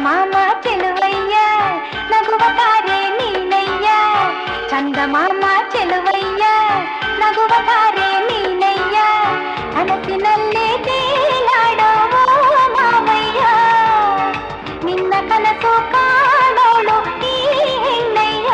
ಚಂದಮಾಮ ಚೆಲುವಯ್ಯ ನಗುವ ತಾರೆ ನೀನಯ್ಯ ಚಂದಮಾಮ ಚೆಲುವಯ್ಯ ನಗುವ ತಾರೆ ನೀನಯ್ಯ ಕನಸಿನಲ್ಲೇ ತೇಲಾಡೋ ಮಾವಯ್ಯ ನಿನ್ನ ಕನಸು ಕಾಣೋಳು ಈ ಹೆಣ್ಣಯ್ಯ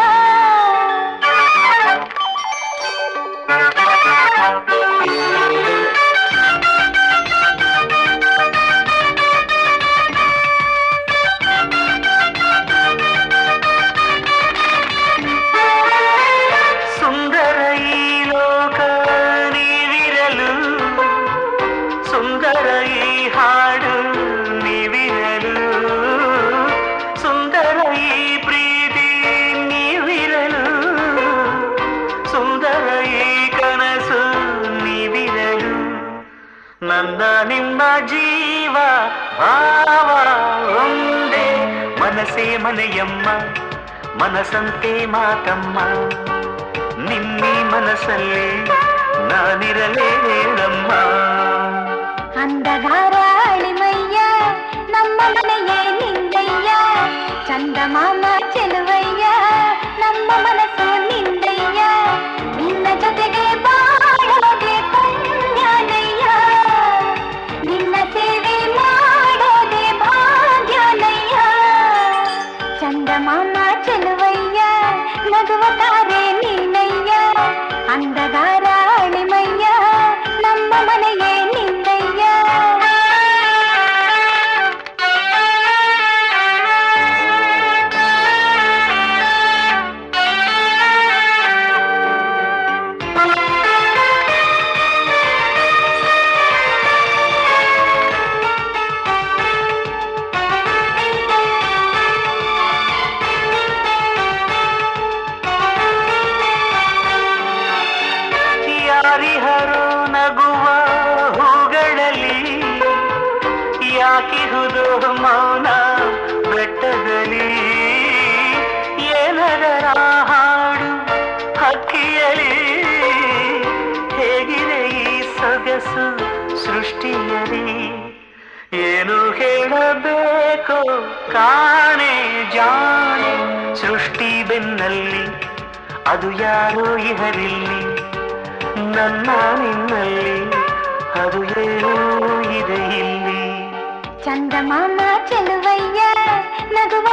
ನನ್ನ ನಿಮ್ಮ ಜೀವ ಭಾವ ಒಂದೇ ಮನಸೇ ಮನೆಯಮ್ಮ ಮನಸಂತೆ ಮಾತಮ್ಮ ನಿಮ್ಮಿ ಮನಸ್ಸಲ್ಲಿ ನಾನಿರಲೇ ಹೇಳಮ್ಮ ಅಂಧಗಾರ ಅಳಿಮಯ್ಯ ನಮ್ಮ ಮನೆಯೇ ನಿಂದಯ್ಯ ಚಂದಮಾಮ ಚೆಲುವಯ್ಯ ನಮ್ಮ ಮನಸ್ಸು ನಿಂದಯ್ಯ ನಿನ್ನ ಜೊತೆಗೆ ಬಾಳೋದೆ ಪುಣ್ಯನಯ್ಯ ನಿನ್ನ ಸೇವೆ ಮಾಡೋದೆ ಭಾಗ್ಯನಯ್ಯ ಚಂದಮಾಮ ಚೆಲುವಯ್ಯ ನಗುವ ತಾರೆ ನೀನಯ್ಯ ಅಂಧಗಾರ ಅಳಿಮಯ್ಯ ನಮ್ಮ ಮನೆಯೇ ನಿಂದಯ್ಯ ಯಾರಿಹರು ನಗುವ ಹೂಗಳಲ್ಲಿ ಯಾಕಿಹುದು ಮೌನ ಬೆಟ್ಟದಲ್ಲಿ ಏನದರ ಹಾಡು ಹಕ್ಕಿಯಲಿ ಹೇಗಿದೆ ಈ ಸೊಗಸು ಸೃಷ್ಟಿಯಲಿ ಏನು ಹೇಳಬೇಕೋ ಕಾಣೆ ಜಾಣೆ ಸೃಷ್ಟಿ ಬೆನ್ನಲ್ಲಿ ಅದು ಯಾರೋ ಇಹರಿಲ್ಲಿ ನನ್ನ ನಿನ್ನಲ್ಲಿ ಅದು ಏನೋ ಇದೆ ಇಲ್ಲಿ ಚಂದಮಾಮ ಚೆಲುವಯ್ಯ ನಗುವ